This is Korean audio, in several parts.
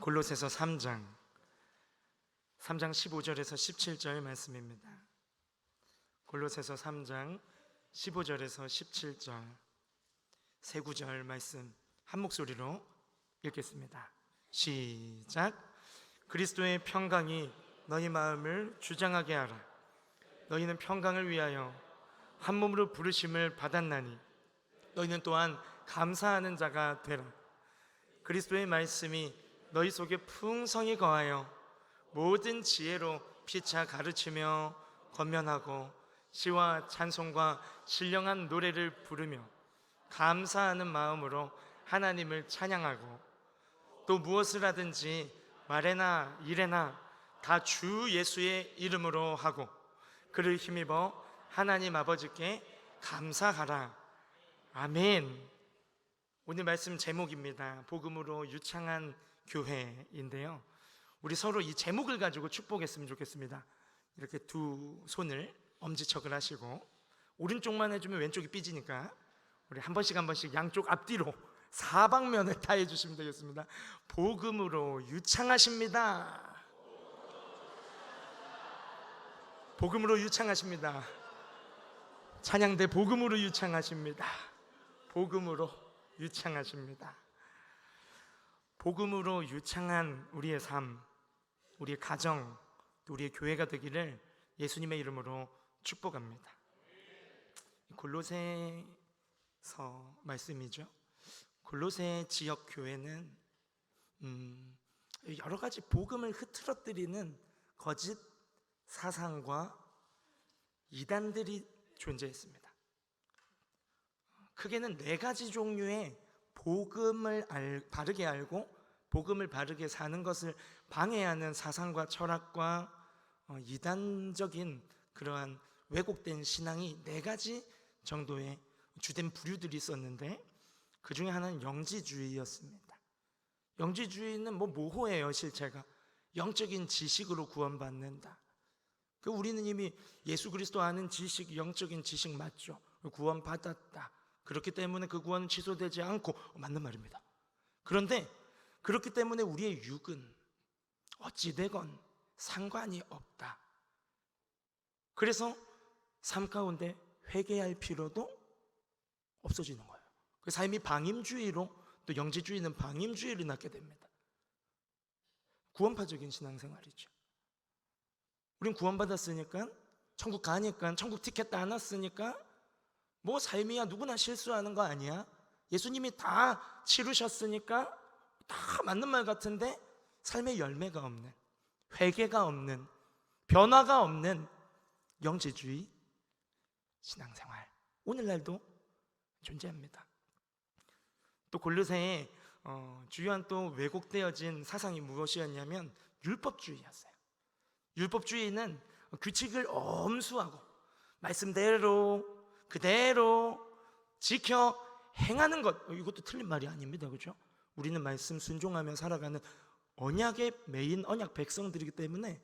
골로새서 3장 15절에서 17절 말씀입니다. 골로새서 3장 15절에서 17절 세 구절 말씀 한 목소리로 읽겠습니다. 시작. 그리스도의 평강이 너희 마음을 주장하게 하라. 너희는 평강을 위하여 한 몸으로 부르심을 받았나니 너희는 또한 감사하는 자가 되라. 그리스도의 말씀이 너희 속에 풍성히 거하여 모든 지혜로 피차 가르치며 권면하고 시와 찬송과 신령한 노래를 부르며 감사하는 마음으로 하나님을 찬양하고 또 무엇을 하든지 말에나 일에나 다 주 예수의 이름으로 하고 그를 힘입어 하나님 아버지께 감사하라. 아멘. 오늘 말씀 제목입니다. 복음으로 유창한 교회인데요, 우리 서로 이 제목을 가지고 축복했으면 좋겠습니다. 이렇게 두 손을 엄지척을 하시고 오른쪽만 해주면 왼쪽이 삐지니까 우리 한 번씩 양쪽 앞뒤로 사방면을 다 해주시면 되겠습니다. 복음으로 유창하십니다. 복음으로 유창하십니다. 찬양대 복음으로 유창하십니다. 복음으로 유창하십니다. 복음으로 유창한 우리의 삶, 우리의 가정, 또 우리의 교회가 되기를 예수님의 이름으로 축복합니다. 골로새서 말씀이죠. 골로새 지역 교회는 여러 가지 복음을 흐트러뜨리는 거짓 사상과 이단들이 존재했습니다. 크게는 네 가지 종류의 복음을 바르게 알고 복음을 바르게 사는 것을 방해하는 사상과 철학과 이단적인 그러한 왜곡된 신앙이 네 가지 정도의 주된 부류들이 있었는데, 그 중에 하나는 영지주의였습니다. 영지주의는 모호해요. 실체가 영적인 지식으로 구원받는다. 우리는 이미 예수 그리스도 아는 지식, 영적인 지식 맞죠? 구원받았다. 그렇기 때문에 그 구원은 취소되지 않고, 맞는 말입니다. 그런데 그렇기 때문에 우리의 육은 어찌되건 상관이 없다. 그래서 삶 가운데 회개할 필요도 없어지는 거예요. 그 삶이 방임주의로, 또 영지주의는 방임주의를 낳게 됩니다. 구원파적인 신앙생활이죠. 우린 구원받았으니까, 천국 가니까, 천국 티켓 다 났으니까 삶이야 누구나 실수하는 거 아니야? 예수님이 다 치르셨으니까 다 맞는 말 같은데 삶의 열매가 없는, 회개가 없는, 변화가 없는 영지주의 신앙생활, 오늘날도 존재합니다. 또 골로새에 주요한 또 왜곡되어진 사상이 무엇이었냐면 율법주의였어요. 율법주의는 규칙을 엄수하고 말씀대로 그대로 지켜 행하는 것, 이것도 틀린 말이 아닙니다. 그렇죠? 우리는 말씀 순종하며 살아가는 언약의 메인 언약 백성들이기 때문에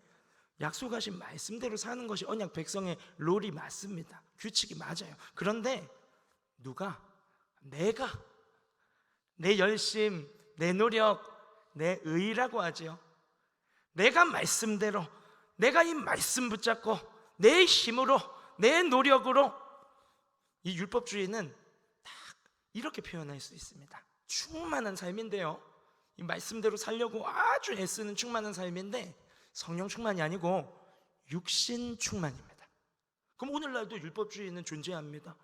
약속하신 말씀대로 사는 것이 언약 백성의 롤이 맞습니다. 규칙이 맞아요. 그런데 내가 내 열심, 내 노력, 내 의라고 하죠. 내가 말씀대로, 내가 이 말씀 붙잡고 내 힘으로, 내 노력으로, 이 율법주의는 딱 이렇게 표현할 수 있습니다. 충만한 삶인데요, 이 말씀대로 살려고 아주 애쓰는 충만한 삶인데 성령 충만이 아니고 육신 충만입니다. 그럼 오늘날도 율법주의는 존재합니다.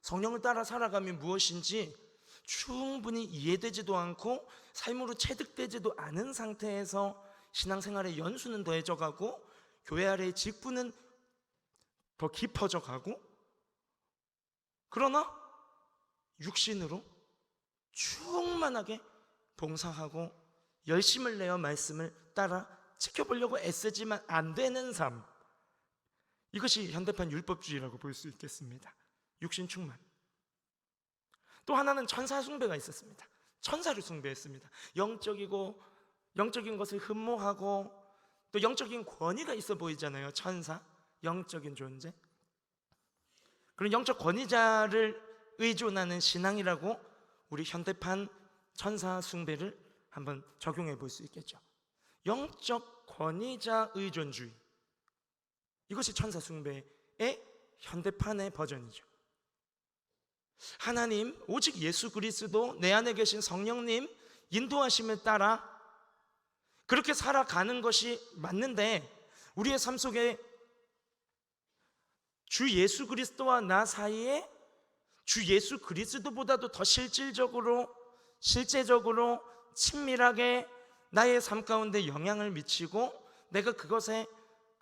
성령을 따라 살아가면 무엇인지 충분히 이해되지도 않고 삶으로 체득되지도 않은 상태에서 신앙생활의 연수는 더해져가고 교회 아래의 직분은 더 깊어져 가고, 그러나 육신으로 충만하게 봉사하고 열심을 내어 말씀을 따라 지켜보려고 애쓰지만 안 되는 삶, 이것이 현대판 율법주의라고 볼 수 있겠습니다. 육신 충만. 또 하나는 천사 숭배가 있었습니다. 천사를 숭배했습니다. 영적인 것을 흠모하고 또 영적인 권위가 있어 보이잖아요. 천사, 영적인 존재. 그런 영적 권위자를 의존하는 신앙이라고 우리 현대판 천사 숭배를 한번 적용해 볼 수 있겠죠. 영적 권위자 의존주의, 이것이 천사 숭배의 현대판의 버전이죠. 하나님, 오직 예수 그리스도, 내 안에 계신 성령님 인도하심을 따라 그렇게 살아가는 것이 맞는데, 우리의 삶 속에 주 예수 그리스도와 나 사이에 주 예수 그리스도보다도 더 실질적으로, 실제적으로 친밀하게 나의 삶 가운데 영향을 미치고 내가 그것에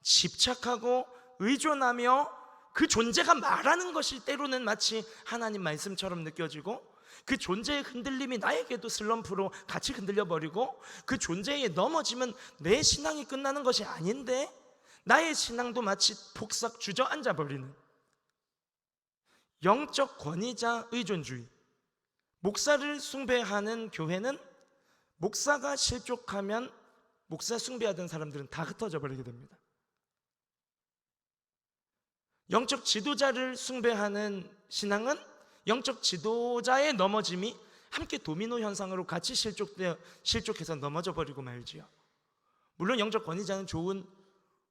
집착하고 의존하며 그 존재가 말하는 것이 때로는 마치 하나님 말씀처럼 느껴지고, 그 존재의 흔들림이 나에게도 슬럼프로 같이 흔들려 버리고, 그 존재에 넘어지면 내 신앙이 끝나는 것이 아닌데 나의 신앙도 마치 폭삭 주저앉아 버리는 영적 권위자 의존주의. 목사를 숭배하는 교회는 목사가 실족하면 목사 숭배하던 사람들은 다 흩어져 버리게 됩니다. 영적 지도자를 숭배하는 신앙은 영적 지도자의 넘어짐이 함께 도미노 현상으로 같이 실족해서 넘어져 버리고 말지요. 물론 영적 권위자는 좋은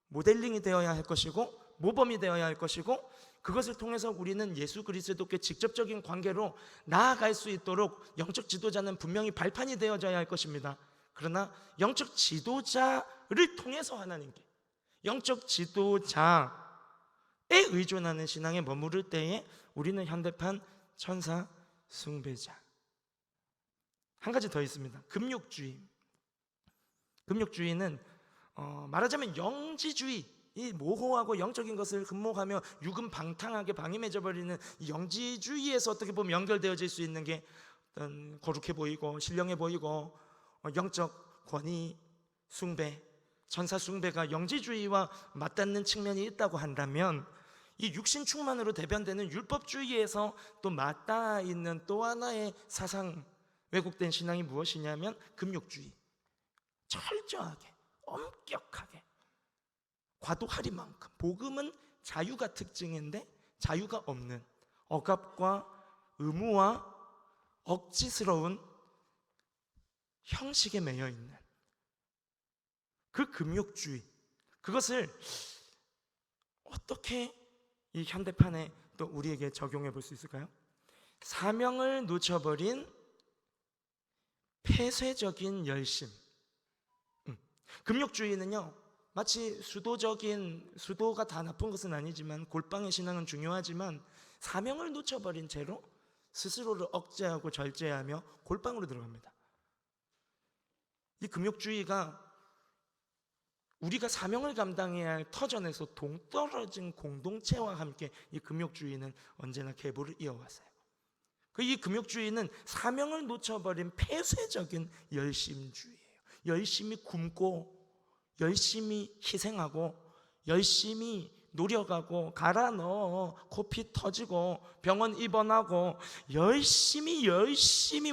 모델링이 되어야 할 것이고 모범이 되어야 할 것이고, 그것을 통해서 우리는 예수 그리스도께 직접적인 관계로 나아갈 수 있도록 영적 지도자는 분명히 발판이 되어져야 할 것입니다. 그러나 영적 지도자를 통해서 하나님께, 영적 지도자에 의존하는 신앙에 머무를 때에 우리는 현대판 천사 숭배자. 한 가지 더 있습니다. 금욕주의. 금욕주의는 말하자면 영지주의, 이 모호하고 영적인 것을 흠모하며 유금방탕하게 방임해져 버리는 이 영지주의에서 어떻게 보면 연결되어질 수 있는 게 어떤 거룩해 보이고 신령해 보이고 영적 권위 숭배, 천사 숭배가 영지주의와 맞닿는 측면이 있다고 한다면, 이 육신 충만으로 대변되는 율법주의에서 또 맞닿아 있는 또 하나의 사상, 왜곡된 신앙이 무엇이냐면 금욕주의. 철저하게, 엄격하게, 과도하리만큼. 복음은 자유가 특징인데 자유가 없는, 억압과 의무와 억지스러운 형식에 매여 있는 그 금욕주의, 그것을 어떻게 이 현대판에 또 우리에게 적용해 볼 수 있을까요? 사명을 놓쳐버린 폐쇄적인 열심. 금욕주의는요, 마치 수도가 다 나쁜 것은 아니지만, 골방의 신앙은 중요하지만 사명을 놓쳐버린 채로 스스로를 억제하고 절제하며 골방으로 들어갑니다. 이 금욕주의가 우리가 사명을 감당해야 할 터전에서 동떨어진 공동체와 함께 이 금욕주의는 언제나 계보를 이어왔어요. 이 금욕주의는 사명을 놓쳐버린 폐쇄적인 열심주의예요. 열심히 굶고 열심히 희생하고 열심히 노력하고 갈아 넣어 코피 터지고 병원 입원하고 열심히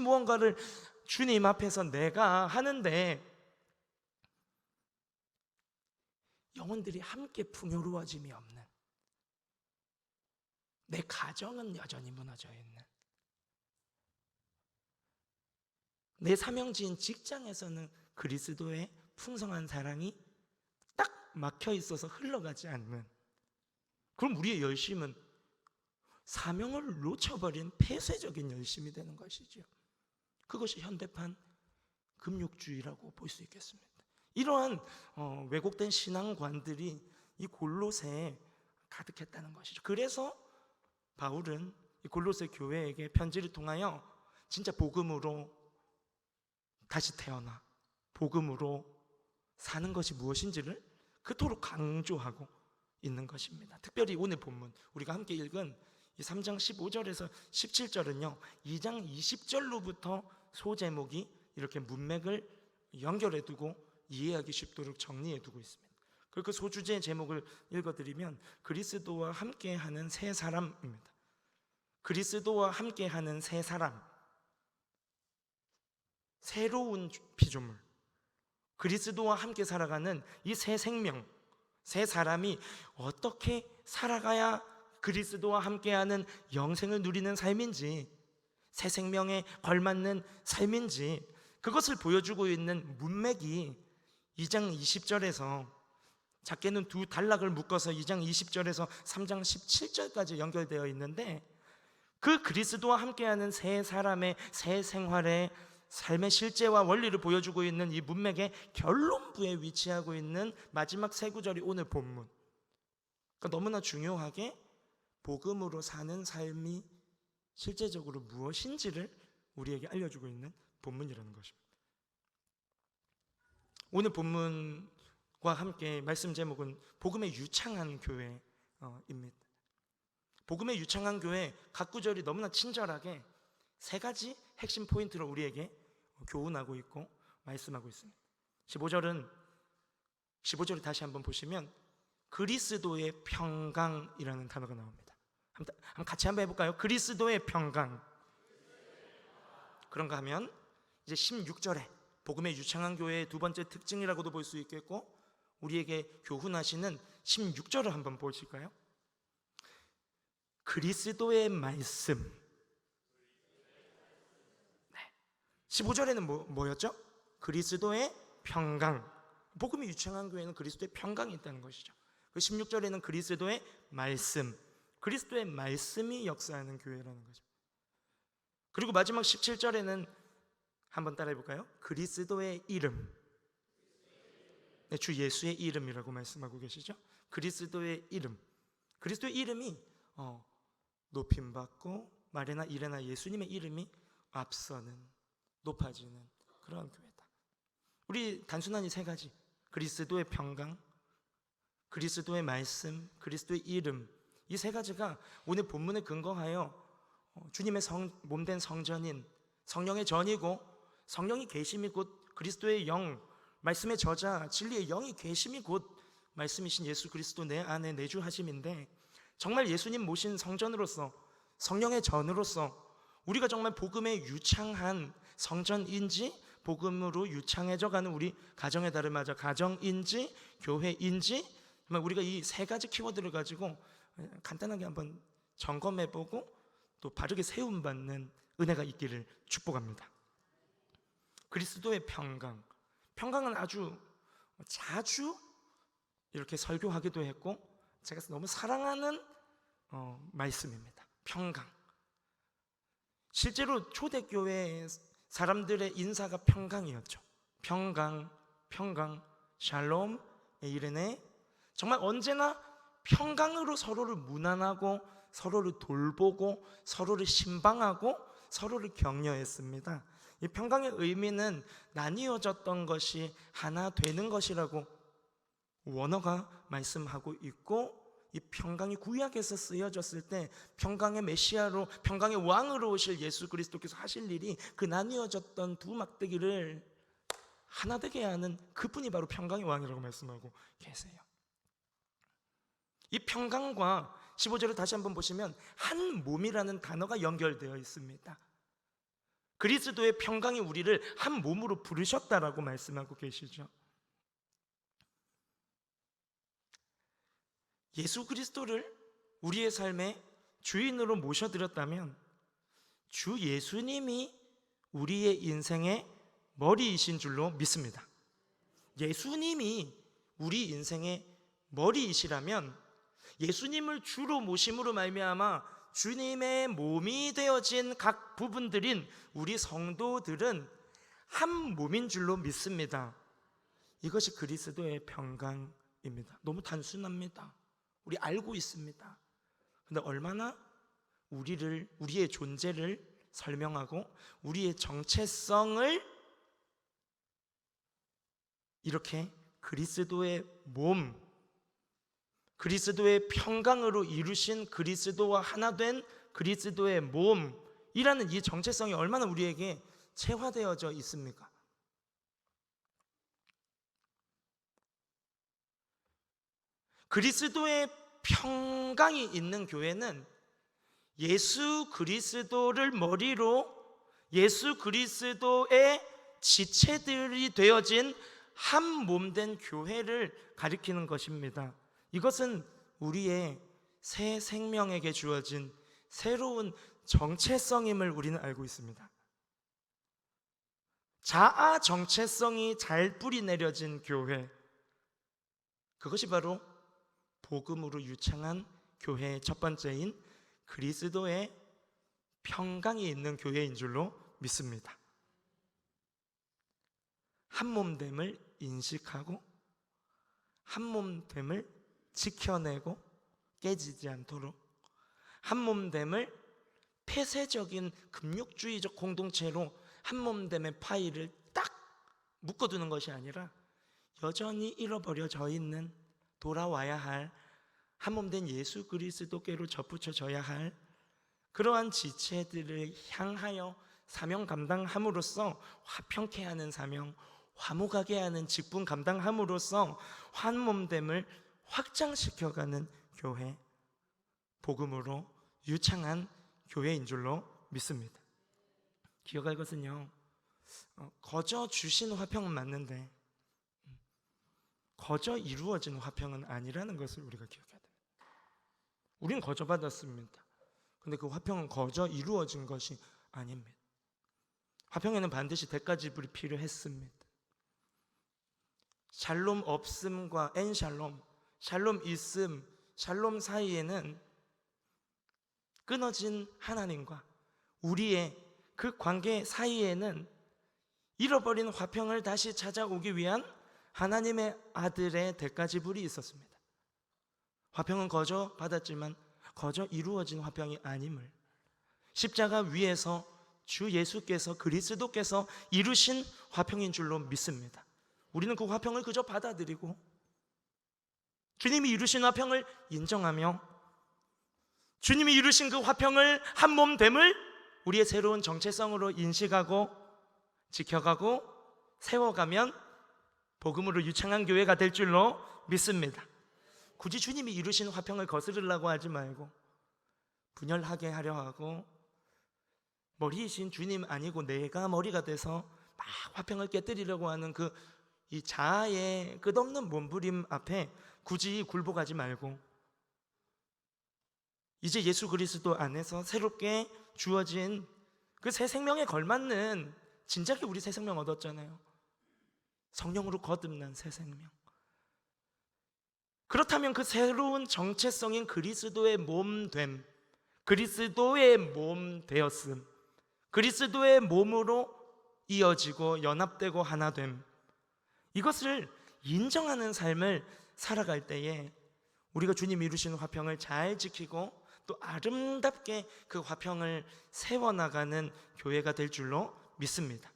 무언가를 주님 앞에서 내가 하는데 영혼들이 함께 풍요로워짐이 없는, 내 가정은 여전히 무너져 있는, 내 사명지인 직장에서는 그리스도의 풍성한 사랑이 딱 막혀 있어서 흘러가지 않는, 그럼 우리의 열심은 사명을 놓쳐버린 폐쇄적인 열심이 되는 것이죠. 그것이 현대판 금욕주의라고 볼 수 있겠습니다. 이러한 왜곡된 신앙관들이 이 골로새에 가득했다는 것이죠. 그래서 바울은 이 골로새 교회에게 편지를 통하여 진짜 복음으로 다시 태어나 복음으로 사는 것이 무엇인지를 그토록 강조하고 있는 것입니다. 특별히 오늘 본문 우리가 함께 읽은 이 3장 15절에서 17절은요 2장 20절로부터 소제목이 이렇게 문맥을 연결해 두고 이해하기 쉽도록 정리해 두고 있습니다. 그 소주제의 제목을 읽어드리면 그리스도와 함께하는 새 사람입니다. 그리스도와 함께하는 새 사람, 새로운 피조물, 그리스도와 함께 살아가는 이 새 생명, 새 사람이 어떻게 살아가야 그리스도와 함께하는 영생을 누리는 삶인지, 새 생명에 걸맞는 삶인지, 그것을 보여주고 있는 문맥이 2장 20절에서 작게는 두 단락을 묶어서 2장 20절에서 3장 17절까지 연결되어 있는데, 그 그리스도와 함께하는 새 사람의 새 생활의 삶의 실제와 원리를 보여주고 있는 이 문맥의 결론부에 위치하고 있는 마지막 세 구절이 오늘 본문. 그러니까 너무나 중요하게 복음으로 사는 삶이 실제적으로 무엇인지를 우리에게 알려주고 있는 본문이라는 것입니다. 오늘 본문과 함께 말씀 제목은 복음의 유창한 교회입니다. 복음의 유창한 교회, 각 구절이 너무나 친절하게 세 가지 핵심 포인트를 우리에게 교훈하고 있고 말씀하고 있습니다. 15절을 다시 한번 보시면 그리스도의 평강이라는 단어가 나옵니다. 한번 같이 한번 해볼까요? 그리스도의 평강. 그런가 하면 이제 16절에 복음의 유창한 교회의 두 번째 특징이라고도 볼 수 있겠고, 우리에게 교훈하시는 16절을 한번 보실까요? 그리스도의 말씀. 네. 15절에는 뭐였죠? 그리스도의 평강. 복음이 유창한 교회는 그리스도의 평강이 있다는 것이죠. 그 16절에는 그리스도의 말씀. 그리스도의 말씀이 역사하는 교회라는 거죠. 그리고 마지막 17절에는 한번 따라해 볼까요? 그리스도의 이름. 네, 주 예수의 이름이라고 말씀하고 계시죠? 그리스도의 이름. 그리스도의 이름이 높임받고 말이나 일에나 예수님의 이름이 앞서는, 높아지는 그런 교회다. 우리 단순한 이 세 가지, 그리스도의 평강, 그리스도의 말씀, 그리스도의 이름, 이 세 가지가 오늘 본문에 근거하여 주님의 몸된 성전인 성령의 전이고, 성령이 계심이 곧 그리스도의 영, 말씀의 저자, 진리의 영이 계심이 곧 말씀이신 예수 그리스도 내 안에 내주하심인데, 정말 예수님 모신 성전으로서, 성령의 전으로서 우리가 정말 복음의 유창한 성전인지, 복음으로 유창해져가는 우리 가정의 달을 맞아 가정인지 교회인지, 정말 우리가 이 세 가지 키워드를 가지고 간단하게 한번 점검해보고 또 바르게 세움받는 은혜가 있기를 축복합니다. 그리스도의 평강. 평강은 아주 자주 이렇게 설교하기도 했고 제가 너무 사랑하는 말씀입니다. 평강. 실제로 초대교회 사람들의 인사가 평강이었죠. 평강, 샬롬, 이르네. 정말 언제나 평강으로 서로를 무난하고 서로를 돌보고 서로를 신방하고 서로를 격려했습니다. 이 평강의 의미는 나뉘어졌던 것이 하나 되는 것이라고 원어가 말씀하고 있고, 이 평강이 구약에서 쓰여졌을 때 평강의 메시아로, 평강의 왕으로 오실 예수 그리스도께서 하실 일이 그 나뉘어졌던 두 막대기를 하나 되게 하는 그분이 바로 평강의 왕이라고 말씀하고 계세요. 이 평강과 15절을 다시 한번 보시면 한 몸이라는 단어가 연결되어 있습니다. 그리스도의 평강이 우리를 한 몸으로 부르셨다라고 말씀하고 계시죠. 예수 그리스도를 우리의 삶의 주인으로 모셔드렸다면 주 예수님이 우리의 인생의 머리이신 줄로 믿습니다. 예수님이 우리 인생의 머리이시라면 예수님을 주로 모심으로 말미암아 주님의 몸이 되어진 각 부분들인 우리 성도들은 한 몸인 줄로 믿습니다. 이것이 그리스도의 평강입니다. 너무 단순합니다. 우리 알고 있습니다. 근데 얼마나 우리의 존재를 설명하고 우리의 정체성을 이렇게 그리스도의 몸, 그리스도의 평강으로 이루신 그리스도와 하나 된 그리스도의 몸이라는 이 정체성이 얼마나 우리에게 체화되어져 있습니까? 그리스도의 평강이 있는 교회는 예수 그리스도를 머리로 예수 그리스도의 지체들이 되어진 한 몸된 교회를 가리키는 것입니다. 이것은 우리의 새 생명에게 주어진 새로운 정체성임을 우리는 알고 있습니다. 자아 정체성이 잘 뿌리 내려진 교회, 그것이 바로 복음으로 유창한 교회의 첫 번째인 그리스도의 평강이 있는 교회인 줄로 믿습니다. 한몸됨을 인식하고 한몸됨을 지켜내고 깨지지 않도록, 한몸됨을 폐쇄적인 금욕주의적 공동체로 한몸됨의 파일을 딱 묶어두는 것이 아니라 여전히 잃어버려져 있는, 돌아와야 할 한몸된 예수 그리스도께로 접붙여져야 할 그러한 지체들을 향하여 사명 감당함으로써 화평케 하는 사명, 화목하게 하는 직분 감당함으로써 한몸됨을 확장시켜가는 교회, 복음으로 유창한 교회인 줄로 믿습니다. 기억할 것은요, 거저 주신 화평은 맞는데 거저 이루어진 화평은 아니라는 것을 우리가 기억해야 됩니다. 우린 거저 받았습니다. 근데 그 화평은 거저 이루어진 것이 아닙니다. 화평에는 반드시 대가 지불이 필요했습니다. 샬롬 없음과 엔샬롬, 샬롬 있음, 샬롬 사이에는 끊어진 하나님과 우리의 그 관계 사이에는 잃어버린 화평을 다시 찾아오기 위한 하나님의 아들의 대가 지불이 있었습니다. 화평은 거저 받았지만 거저 이루어진 화평이 아님을 십자가 위에서 주 예수께서, 그리스도께서 이루신 화평인 줄로 믿습니다. 우리는 그 화평을 그저 받아들이고 주님이 이루신 화평을 인정하며 주님이 이루신 그 화평을 한몸됨을 우리의 새로운 정체성으로 인식하고 지켜가고 세워가면 복음으로 유창한 교회가 될 줄로 믿습니다. 굳이 주님이 이루신 화평을 거스르려고 하지 말고 분열하게 하려 하고 머리이신 주님 아니고 내가 머리가 돼서 막 화평을 깨뜨리려고 하는 그 이 자아의 끝없는 몸부림 앞에 굳이 굴복하지 말고 이제 예수 그리스도 안에서 새롭게 주어진 그 새 생명에 걸맞는, 진작에 우리 새 생명 얻었잖아요. 성령으로 거듭난 새 생명. 그렇다면 그 새로운 정체성인 그리스도의 몸됨, 그리스도의 몸 되었음, 그리스도의 몸으로 이어지고 연합되고 하나됨, 이것을 인정하는 삶을 살아갈 때에 우리가 주님 이루시는 화평을 잘 지키고 또 아름답게 그 화평을 세워나가는 교회가 될 줄로 믿습니다.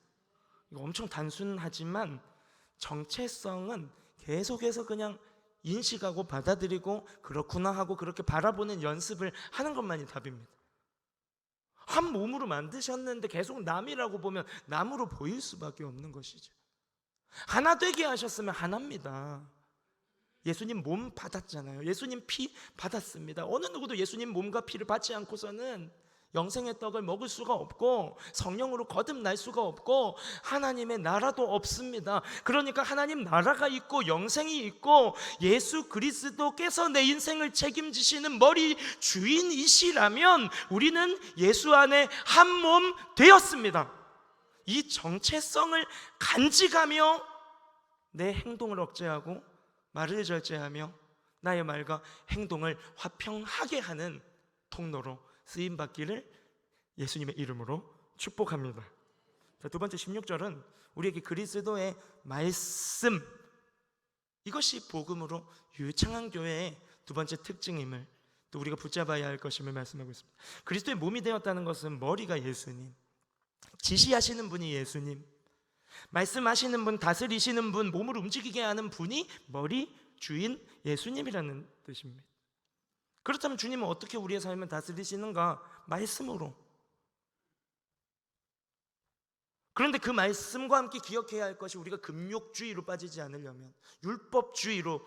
이거 엄청 단순하지만 정체성은 계속해서 그냥 인식하고 받아들이고 그렇구나 하고 그렇게 바라보는 연습을 하는 것만이 답입니다. 한 몸으로 만드셨는데 계속 남이라고 보면 남으로 보일 수밖에 없는 것이죠. 하나 되게 하셨으면 하나입니다. 예수님 몸 받았잖아요. 예수님 피 받았습니다. 어느 누구도 예수님 몸과 피를 받지 않고서는 영생의 떡을 먹을 수가 없고 성령으로 거듭날 수가 없고 하나님의 나라도 없습니다. 그러니까 하나님 나라가 있고 영생이 있고 예수 그리스도께서 내 인생을 책임지시는 머리 주인이시라면 우리는 예수 안에 한 몸 되었습니다. 이 정체성을 간직하며 내 행동을 억제하고 말을 절제하며 나의 말과 행동을 화평하게 하는 통로로 쓰임받기를 예수님의 이름으로 축복합니다. 자, 두 번째 16절은 우리에게 그리스도의 말씀, 이것이 복음으로 유창한 교회의 두 번째 특징임을 또 우리가 붙잡아야 할 것임을 말씀하고 있습니다. 그리스도의 몸이 되었다는 것은 머리가 예수님, 지시하시는 분이 예수님, 말씀하시는 분, 다스리시는 분, 몸을 움직이게 하는 분이 머리 주인 예수님이라는 뜻입니다. 그렇다면 주님은 어떻게 우리의 삶을 다스리시는가? 말씀으로. 그런데 그 말씀과 함께 기억해야 할 것이 우리가 금욕주의로 빠지지 않으려면, 율법주의로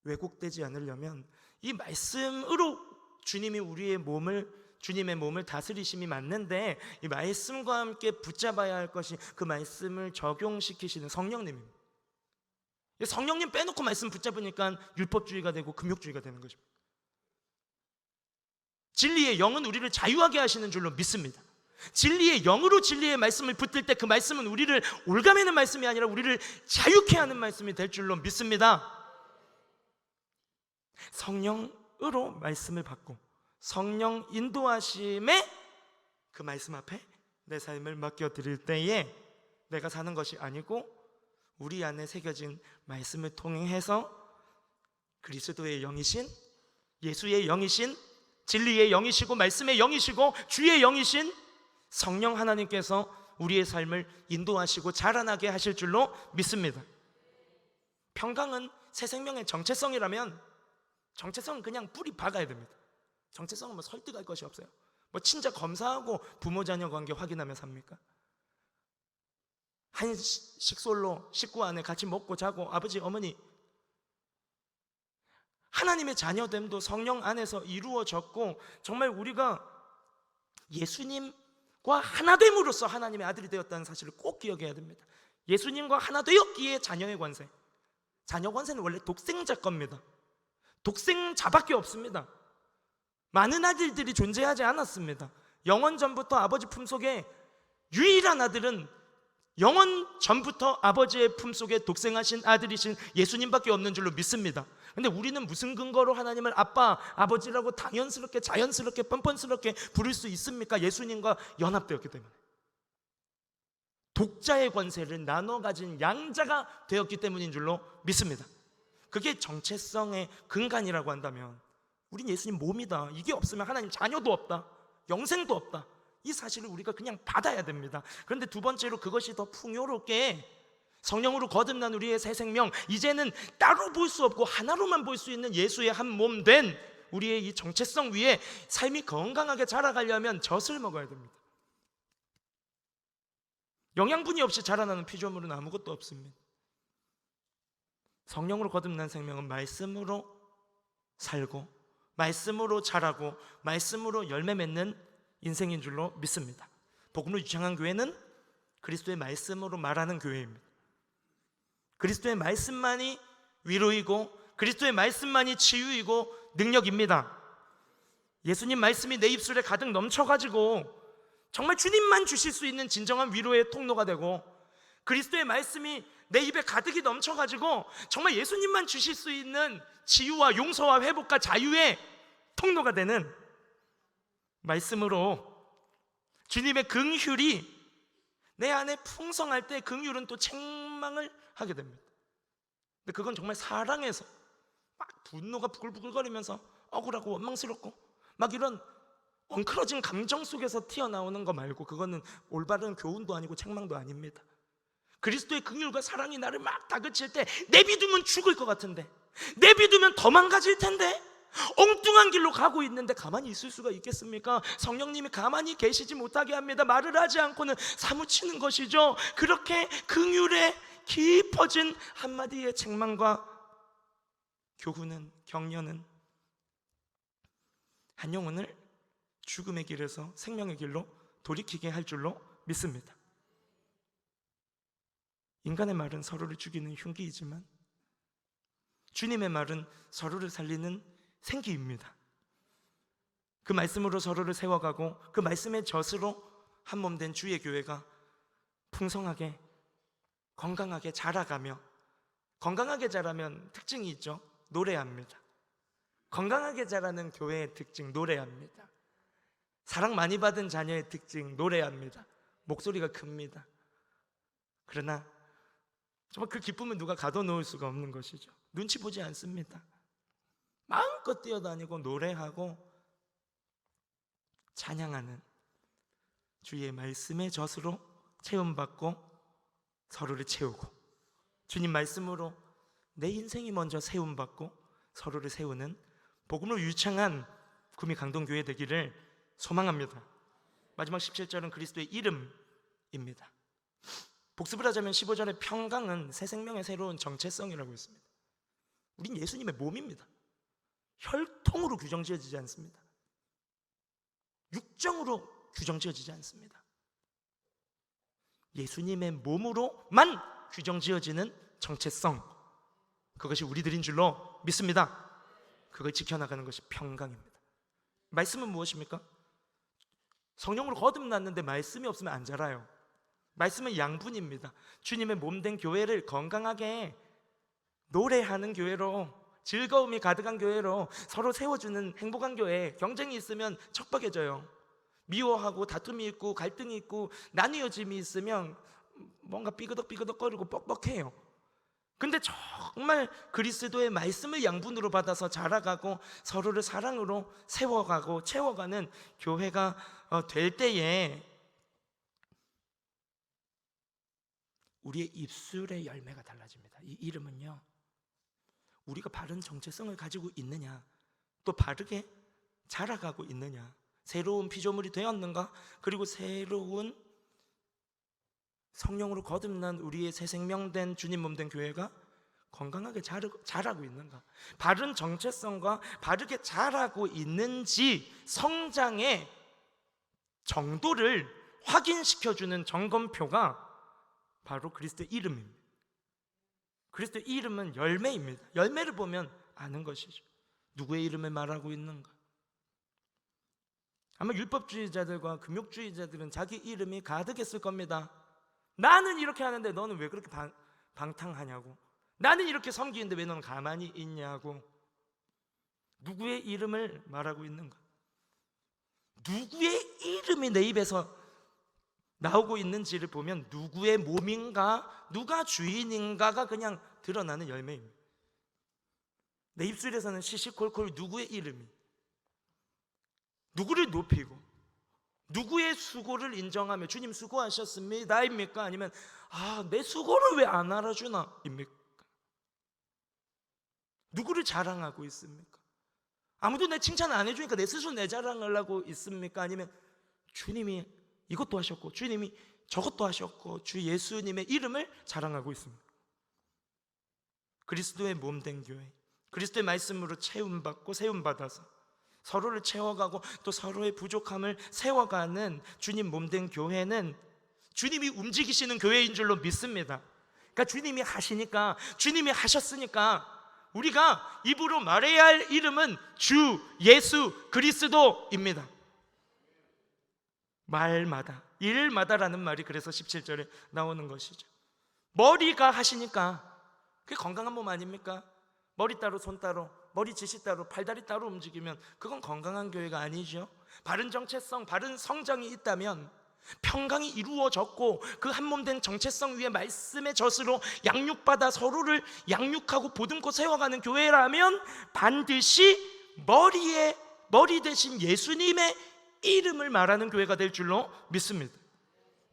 왜곡되지 않으려면 이 말씀으로 주님이 주님의 몸을 다스리심이 맞는데 이 말씀과 함께 붙잡아야 할 것이 그 말씀을 적용시키시는 성령님입니다. 성령님 빼놓고 말씀 붙잡으니까 율법주의가 되고 금욕주의가 되는 것입니다. 진리의 영은 우리를 자유하게 하시는 줄로 믿습니다. 진리의 영으로 진리의 말씀을 붙들 때 그 말씀은 우리를 올가매는 말씀이 아니라 우리를 자유케 하는 말씀이 될 줄로 믿습니다. 성령으로 말씀을 받고 성령 인도하심에 그 말씀 앞에 내 삶을 맡겨드릴 때에 내가 사는 것이 아니고 우리 안에 새겨진 말씀을 통해서 그리스도의 영이신, 예수의 영이신, 진리의 영이시고 말씀의 영이시고 주의 영이신 성령 하나님께서 우리의 삶을 인도하시고 자라나게 하실 줄로 믿습니다. 평강은 새 생명의 정체성이라면 정체성은 그냥 뿌리 박아야 됩니다. 정체성은 뭐 설득할 것이 없어요. 뭐 친자 검사하고 부모 자녀 관계 확인하며 삽니까? 한 식솔로 식구 안에 같이 먹고 자고 아버지 어머니 하나님의 자녀됨도 성령 안에서 이루어졌고 정말 우리가 예수님과 하나됨으로써 하나님의 아들이 되었다는 사실을 꼭 기억해야 됩니다. 예수님과 하나 되었기에 자녀의 권세, 자녀 권세는 원래 독생자 겁니다. 독생자밖에 없습니다. 많은 아들들이 존재하지 않았습니다. 영원 전부터 아버지 품속에 유일한 아들은 영원 전부터 아버지의 품속에 독생하신 아들이신 예수님밖에 없는 줄로 믿습니다. 근데 우리는 무슨 근거로 하나님을 아빠, 아버지라고 당연스럽게 자연스럽게 뻔뻔스럽게 부를 수 있습니까? 예수님과 연합되었기 때문에. 독자의 권세를 나눠 가진 양자가 되었기 때문인 줄로 믿습니다. 그게 정체성의 근간이라고 한다면 우린 예수님 몸이다. 이게 없으면 하나님 자녀도 없다. 영생도 없다. 이 사실을 우리가 그냥 받아야 됩니다. 그런데 두 번째로 그것이 더 풍요롭게 성령으로 거듭난 우리의 새 생명, 이제는 따로 볼 수 없고 하나로만 볼 수 있는 예수의 한 몸 된 우리의 이 정체성 위에 삶이 건강하게 자라가려면 젖을 먹어야 됩니다. 영양분이 없이 자라나는 피조물은 아무것도 없습니다. 성령으로 거듭난 생명은 말씀으로 살고 말씀으로 자라고 말씀으로 열매 맺는 인생인 줄로 믿습니다. 복음으로 유창한 교회는 그리스도의 말씀으로 말하는 교회입니다. 그리스도의 말씀만이 위로이고 그리스도의 말씀만이 치유이고 능력입니다. 예수님 말씀이 내 입술에 가득 넘쳐가지고 정말 주님만 주실 수 있는 진정한 위로의 통로가 되고 그리스도의 말씀이 내 입에 가득히 넘쳐가지고 정말 예수님만 주실 수 있는 치유와 용서와 회복과 자유의 통로가 되는 말씀으로 주님의 긍휼이 내 안에 풍성할 때 긍휼은 또 책망을 하게 됩니다. 근데 그건 정말 사랑해서 막 분노가 부글부글거리면서 억울하고 원망스럽고 막 이런 엉클어진 감정 속에서 튀어나오는 거 말고 그거는 올바른 교훈도 아니고 책망도 아닙니다. 그리스도의 긍휼과 사랑이 나를 막 다그칠 때 내비두면 죽을 것 같은데 내비두면 더 망가질 텐데 엉뚱한 길로 가고 있는데 가만히 있을 수가 있겠습니까? 성령님이 가만히 계시지 못하게 합니다. 말을 하지 않고는 사무치는 것이죠. 그렇게 긍휼에 깊어진 한마디의 책망과 교훈은 격려는 한 영혼을 죽음의 길에서 생명의 길로 돌이키게 할 줄로 믿습니다. 인간의 말은 서로를 죽이는 흉기이지만 주님의 말은 서로를 살리는 생기입니다. 그 말씀으로 서로를 세워가고 그 말씀의 젖으로 한 몸 된 주의 교회가 풍성하게 건강하게 자라가며, 건강하게 자라면 특징이 있죠. 노래합니다. 건강하게 자라는 교회의 특징 노래합니다. 사랑 많이 받은 자녀의 특징 노래합니다. 목소리가 큽니다. 그러나 정말 그 기쁨은 누가 가둬놓을 수가 없는 것이죠. 눈치 보지 않습니다. 마음껏 뛰어다니고 노래하고 찬양하는 주의 말씀의 젖으로 체험받고 서로를 채우고 주님 말씀으로 내 인생이 먼저 세움받고 서로를 세우는 복음으로 유창한 구미 강동교회 되기를 소망합니다. 마지막 17절은 그리스도의 이름입니다. 복습을 하자면 15절의 평강은 새 생명의 새로운 정체성이라고 했습니다. 우린 예수님의 몸입니다. 혈통으로 규정지어지지 않습니다. 육정으로 규정지어지지 않습니다. 예수님의 몸으로만 규정지어지는 정체성, 그것이 우리들인 줄로 믿습니다. 그걸 지켜나가는 것이 평강입니다. 말씀은 무엇입니까? 성령으로 거듭났는데 말씀이 없으면 안 자라요. 말씀은 양분입니다. 주님의 몸된 교회를 건강하게 노래하는 교회로, 즐거움이 가득한 교회로, 서로 세워주는 행복한 교회. 경쟁이 있으면 척박해져요. 미워하고 다툼이 있고 갈등이 있고 나뉘어짐이 있으면 뭔가 삐그덕삐그덕거리고 뻑뻑해요. 근데 정말 그리스도의 말씀을 양분으로 받아서 자라가고 서로를 사랑으로 세워가고 채워가는 교회가 될 때에 우리의 입술의 열매가 달라집니다. 이 이름은요, 우리가 바른 정체성을 가지고 있느냐, 또 바르게 자라가고 있느냐, 새로운 피조물이 되었는가, 그리고 새로운 성령으로 거듭난 우리의 새 생명된 주님 몸된 교회가 건강하게 자라고 있는가, 바른 정체성과 바르게 자라고 있는지 성장의 정도를 확인시켜주는 점검표가 바로 그리스도의 이름입니다. 그리스도의 이름은 열매입니다. 열매를 보면 아는 것이죠. 누구의 이름을 말하고 있는가. 아마 율법주의자들과 금욕주의자들은 자기 이름이 가득했을 겁니다. 나는 이렇게 하는데 너는 왜 그렇게 방탕하냐고, 나는 이렇게 섬기는데 왜 너는 가만히 있냐고. 누구의 이름을 말하고 있는가, 누구의 이름이 내 입에서 나오고 있는지를 보면 누구의 몸인가, 누가 주인인가가 그냥 드러나는 열매입니다. 내 입술에서는 시시콜콜 누구의 이름이, 누구를 높이고 누구의 수고를 인정하며 주님 수고하셨습니다 입니까? 아니면 내 수고를 왜 안 알아주나 입니까? 누구를 자랑하고 있습니까? 아무도 내 칭찬 안 해주니까 내 스스로 내 자랑을 하고 있습니까? 아니면 주님이 이것도 하셨고 주님이 저것도 하셨고 주 예수님의 이름을 자랑하고 있습니다. 그리스도의 몸된 교회, 그리스도의 말씀으로 채움받고 세움받아서 서로를 채워가고 또 서로의 부족함을 세워가는 주님 몸된 교회는 주님이 움직이시는 교회인 줄로 믿습니다. 그러니까 주님이 하시니까, 주님이 하셨으니까 우리가 입으로 말해야 할 이름은 주 예수 그리스도입니다. 말마다, 일마다라는 말이 그래서 17절에 나오는 것이죠. 머리가 하시니까 그게 건강한 몸 아닙니까? 머리 따로 손 따로, 머리짓이 따로, 팔다리 따로 움직이면 그건 건강한 교회가 아니죠. 바른 정체성, 바른 성장이 있다면, 평강이 이루어졌고 그 한 몸 된 정체성 위에 말씀의 젖으로 양육받아 서로를 양육하고 보듬고 세워가는 교회라면 반드시 머리 대신 예수님의 이름을 말하는 교회가 될 줄로 믿습니다.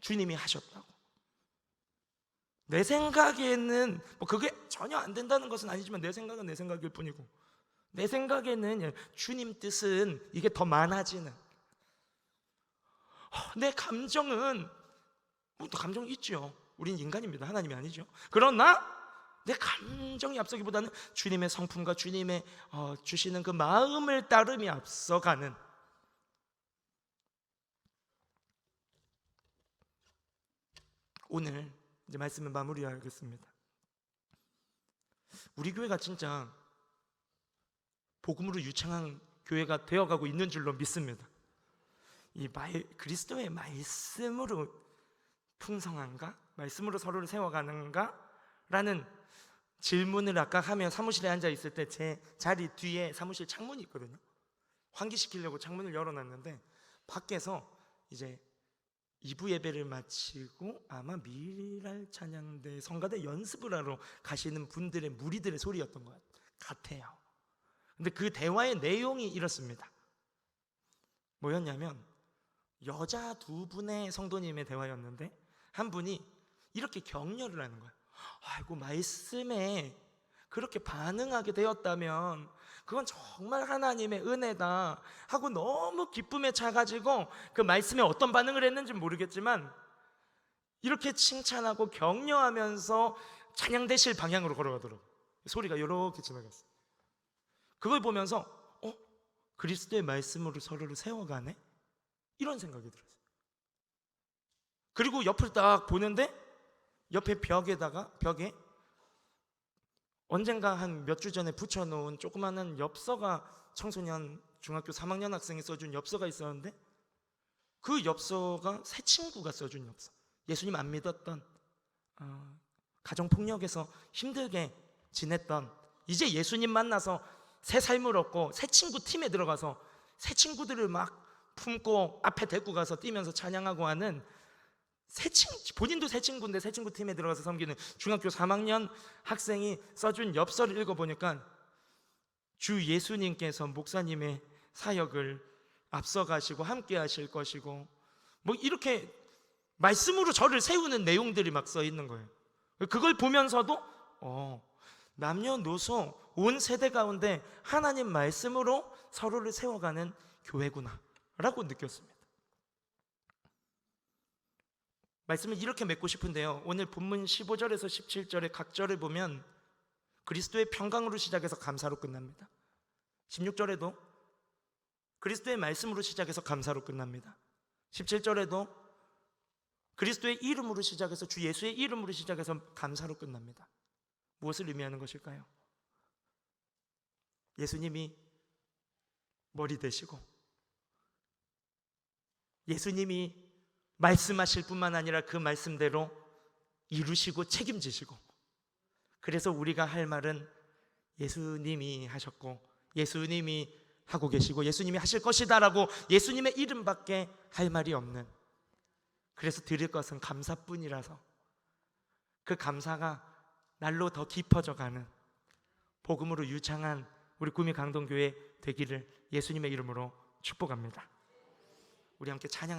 주님이 하셨다고. 내 생각에는 그게 전혀 안 된다는 것은 아니지만 내 생각은 내 생각일 뿐이고, 내 생각에는 주님 뜻은 이게 더 많아지는, 내 감정은 또 감정이 있죠. 우린 인간입니다. 하나님이 아니죠. 그러나 내 감정이 앞서기보다는 주님의 성품과 주님의 주시는 그 마음을 따름이 앞서가는, 오늘 이제 말씀을 마무리하겠습니다. 우리 교회가 진짜 복음으로 유창한 교회가 되어가고 있는 줄로 믿습니다. 이 그리스도의 말씀으로 풍성한가? 말씀으로 서로를 세워가는가? 라는 질문을 아까 하며 사무실에 앉아 있을 때 제 자리 뒤에 사무실 창문이 있거든요. 환기시키려고 창문을 열어놨는데 밖에서 이제 2부 예배를 마치고 아마 미랄 찬양대 성가대 연습을 하러 가시는 분들의 무리들의 소리였던 것 같아요. 근데 그 대화의 내용이 이렇습니다. 뭐였냐면 여자 두 분의 성도님의 대화였는데 한 분이 이렇게 격려를 하는 거예요. 아이고, 말씀에 그렇게 반응하게 되었다면 그건 정말 하나님의 은혜다 하고 너무 기쁨에 차가지고 그 말씀에 어떤 반응을 했는지는 모르겠지만 이렇게 칭찬하고 격려하면서 찬양대실 방향으로 걸어가더라고요. 소리가 이렇게 지나갔어요. 그걸 보면서 그리스도의 말씀으로 서로를 세워가네? 이런 생각이 들었어요. 그리고 옆을 딱 보는데 옆에 벽에 언젠가 한 몇 주 전에 붙여놓은 조그마한 엽서가, 청소년 중학교 3학년 학생이 써준 엽서가 있었는데 그 엽서가 새 친구가 써준 엽서. 예수님 안 믿었던, 가정폭력에서 힘들게 지냈던, 이제 예수님 만나서 새 삶을 얻고 새 친구 팀에 들어가서 새 친구들을 막 품고 앞에 데리고 가서 뛰면서 찬양하고 하는 본인도 새 친구인데 새 친구 팀에 들어가서 섬기는 중학교 3학년 학생이 써준 엽서를 읽어보니까 주 예수님께서 목사님의 사역을 앞서가시고 함께 하실 것이고 뭐 이렇게 말씀으로 저를 세우는 내용들이 막 써 있는 거예요. 그걸 보면서도 남녀노소 온 세대 가운데 하나님 말씀으로 서로를 세워가는 교회구나 라고 느꼈습니다. 말씀을 이렇게 맺고 싶은데요, 오늘 본문 15절에서 17절의 각 절을 보면 그리스도의 평강으로 시작해서 감사로 끝납니다. 16절에도 그리스도의 말씀으로 시작해서 감사로 끝납니다. 17절에도 그리스도의 이름으로 시작해서 주 예수의 이름으로 시작해서 감사로 끝납니다. 무엇을 의미하는 것일까요? 예수님이 머리 되시고 예수님이 말씀하실 뿐만 아니라 그 말씀대로 이루시고 책임지시고, 그래서 우리가 할 말은 예수님이 하셨고 예수님이 하고 계시고 예수님이 하실 것이다 라고 예수님의 이름밖에 할 말이 없는, 그래서 드릴 것은 감사뿐이라서 그 감사가 날로 더 깊어져가는 복음으로 유창한 우리 구미 강동교회 되기를 예수님의 이름으로 축복합니다. 우리 함께 찬양